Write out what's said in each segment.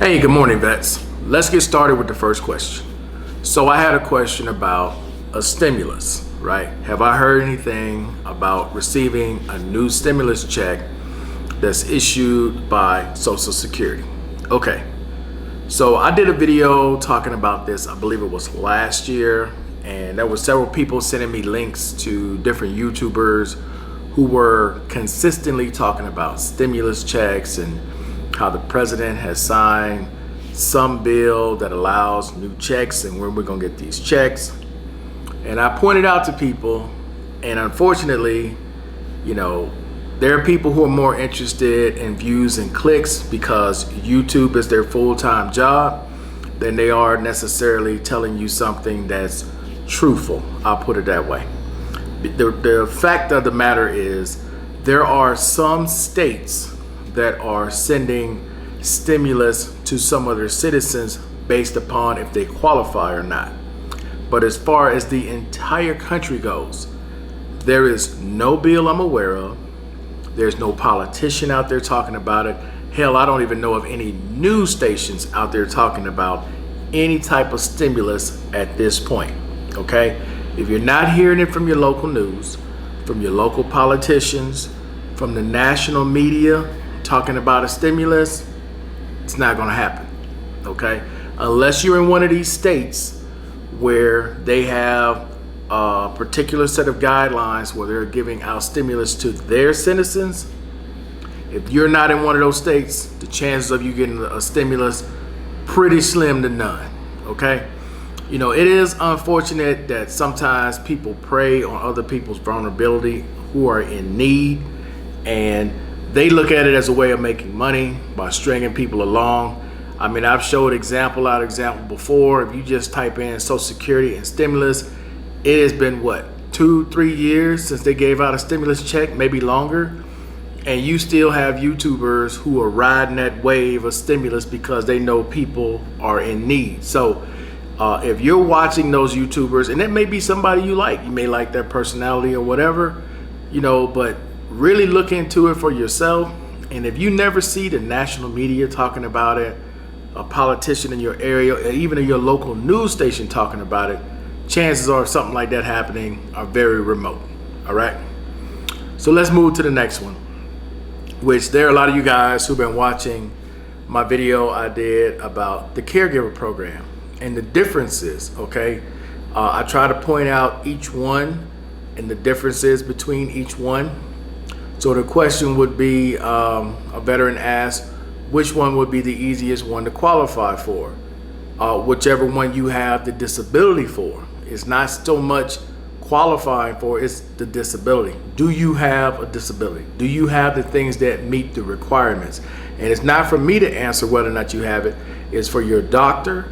Hey, good morning, vets. Let's get started with the first question. So I had a question about a stimulus, right? Have I heard anything about receiving a new stimulus check that's issued by Social Security? Okay, so I did a video talking about this, I believe it was last year, and there were several people sending me links to different YouTubers who were consistently talking about stimulus checks and how the president has signed some bill that allows new checks and when we're gonna get these checks. And I pointed out to people, and unfortunately, there are people who are more interested in views and clicks because YouTube is their full-time job than they are necessarily telling you something that's truthful. I'll put it that way. The fact of the matter is there are some states that are sending stimulus to some of their citizens based upon if they qualify or not. But as far as the entire country goes, there is no bill I'm aware of. There's no politician out there talking about it. Hell, I don't even know of any news stations out there talking about any type of stimulus at this point, okay? If you're not hearing it from your local news, from your local politicians, from the national media, talking about a stimulus, it's not going to happen, okay? Unless you're in one of these states where they have a particular set of guidelines where they're giving out stimulus to their citizens. If you're not in one of those states, the chances of you getting a stimulus pretty slim to none, okay? It is unfortunate that sometimes people prey on other people's vulnerability who are in need, and they look at it as a way of making money by stringing people along. I mean, I've showed example before. If you just type in Social Security and stimulus, it has been 2-3 years since they gave out a stimulus check, maybe longer. And you still have YouTubers who are riding that wave of stimulus because they know people are in need. So if you're watching those YouTubers, and it may be somebody you may like their personality or whatever, but really look into it for yourself. And if you never see the national media talking about it, a politician in your area, or even in your local news station talking about it, chances are something like that happening are very remote. All right. So let's move to the next one, which there are a lot of you guys who've been watching my video I did about the caregiver program and the differences. Okay. I try to point out each one and the differences between each one. So the question would be, a veteran asked, which one would be the easiest one to qualify for? Whichever one you have the disability for. It's not so much qualifying for, it's the disability. Do you have a disability? Do you have the things that meet the requirements? And it's not for me to answer whether or not you have it. It's for your doctor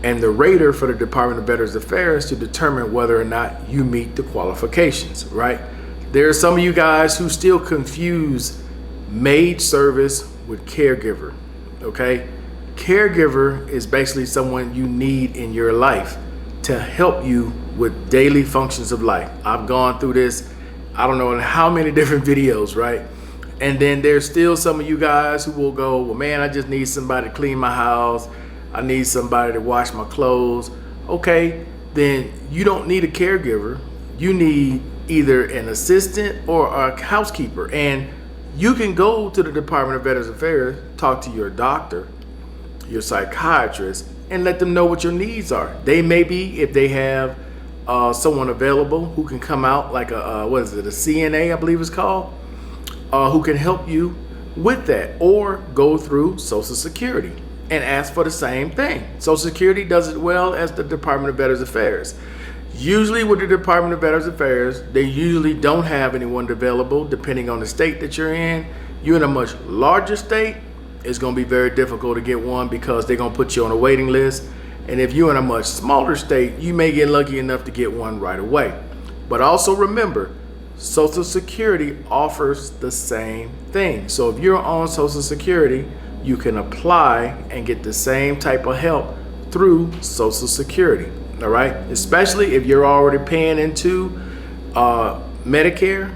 and the rater for the Department of Veterans Affairs to determine whether or not you meet the qualifications, right? There are some of you guys who still confuse maid service with caregiver, okay? Caregiver is basically someone you need in your life to help you with daily functions of life. I've gone through this, I don't know in how many different videos, right? And then there's still some of you guys who will go, well, man, I just need somebody to clean my house. I need somebody to wash my clothes. Okay, then you don't need a caregiver. You need either an assistant or a housekeeper. And you can go to the Department of Veterans Affairs, talk to your doctor, your psychiatrist, and let them know what your needs are. They may be, if they have someone available who can come out, like a CNA, I believe it's called, who can help you with that, or go through Social Security and ask for the same thing. Social Security does it well as the Department of Veterans Affairs. Usually with the Department of Veterans Affairs, they usually don't have anyone available depending on the state that you're in. You're in a much larger state, it's gonna be very difficult to get one because they're gonna put you on a waiting list. And if you're in a much smaller state, you may get lucky enough to get one right away. But also remember, Social Security offers the same thing. So if you're on Social Security, you can apply and get the same type of help through Social Security. All right, especially if you're already paying into Medicare.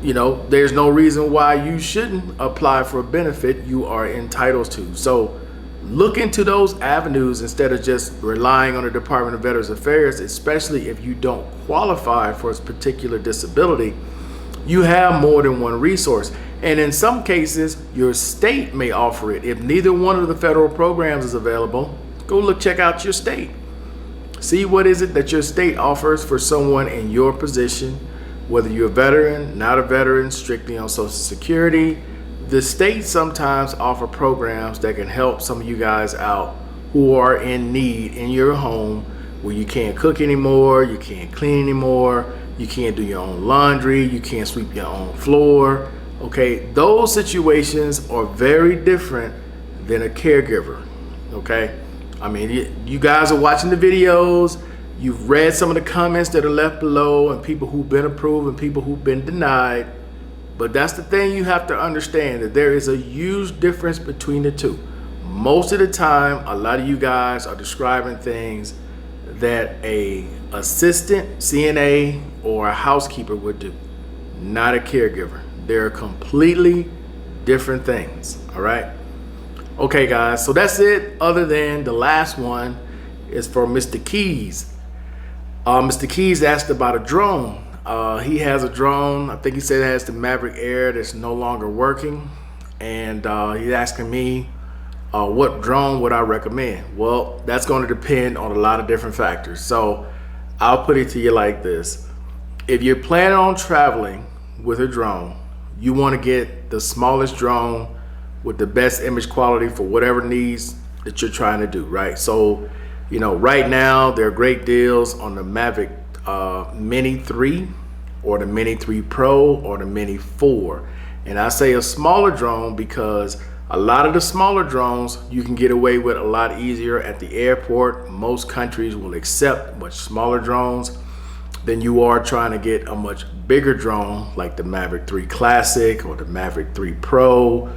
there's no reason why you shouldn't apply for a benefit you are entitled to. So look into those avenues instead of just relying on the Department of Veterans Affairs, especially if you don't qualify for a particular disability. You have more than one resource. And in some cases, your state may offer it. If neither one of the federal programs is available, check out your state. See what is it that your state offers for someone in your position, whether you're a veteran, not a veteran, strictly on Social Security. The states sometimes offer programs that can help some of you guys out who are in need in your home, where you can't cook anymore, you can't clean anymore, you can't do your own laundry, you can't sweep your own floor. Okay, those situations are very different than a caregiver. Okay, I mean, you guys are watching the videos, you've read some of the comments that are left below, and people who've been approved and people who've been denied. But that's the thing you have to understand, that there is a huge difference between the two. Most of the time, a lot of you guys are describing things that a assistant CNA or a housekeeper would do, not a caregiver. They're completely different things, all right? Okay, guys, so that's it, other than the last one is for Mr. Keys. Mr. Keys asked about a drone. He has a drone, I think he said it has the Mavic Air that's no longer working. And he's asking me, what drone would I recommend? Well, that's going to depend on a lot of different factors. So I'll put it to you like this. If you're planning on traveling with a drone, you want to get the smallest drone with the best image quality for whatever needs that you're trying to do, right? So, right now there are great deals on the Mavic Mini 3 or the Mini 3 Pro or the Mini 4. And I say a smaller drone because a lot of the smaller drones you can get away with a lot easier at the airport. Most countries will accept much smaller drones than you are trying to get a much bigger drone like the Mavic 3 Classic or the Mavic 3 Pro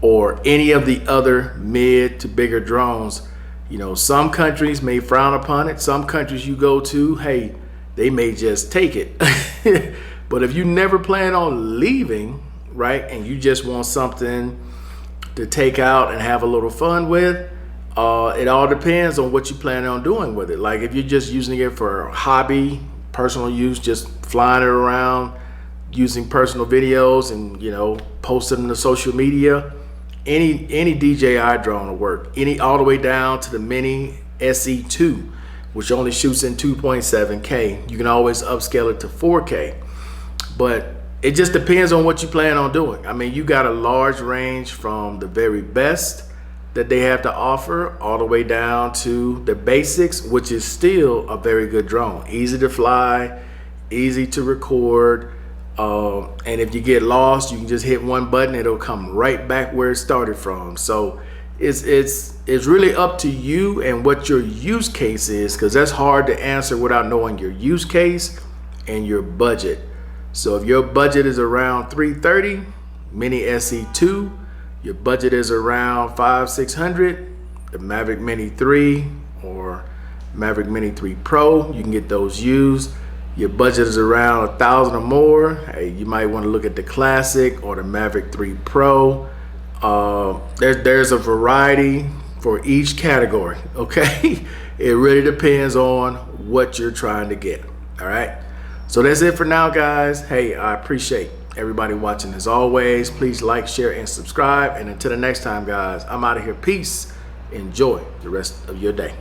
or any of the other mid to bigger drones. Some countries may frown upon it. Some countries you go to, hey, they may just take it. But if you never plan on leaving, right, and you just want something to take out and have a little fun with, it all depends on what you plan on doing with it. Like if you're just using it for hobby, personal use, just flying it around, using personal videos and posting them to social media, any DJI drone will work. All the way down to the Mini SE2, which only shoots in 2.7K. You can always upscale it to 4K, but it just depends on what you plan on doing. I mean, you got a large range from the very best that they have to offer all the way down to the basics, which is still a very good drone. Easy to fly, easy to record, and if you get lost, you can just hit one button, it'll come right back where it started from. So it's really up to you and what your use case is, because that's hard to answer without knowing your use case and your budget. So if your budget is around $330, Mini SE2, your budget is around $500-600, the Mavic Mini 3 or Mavic Mini 3 Pro, you can get those used. Your budget is around $1,000 or more, hey, you might want to look at the Classic or the Mavic 3 Pro. There's a variety for each category, okay? It really depends on what you're trying to get, all right? So that's it for now, guys. Hey, I appreciate everybody watching as always. Please like, share, and subscribe. And until the next time, guys, I'm out of here. Peace. Enjoy the rest of your day.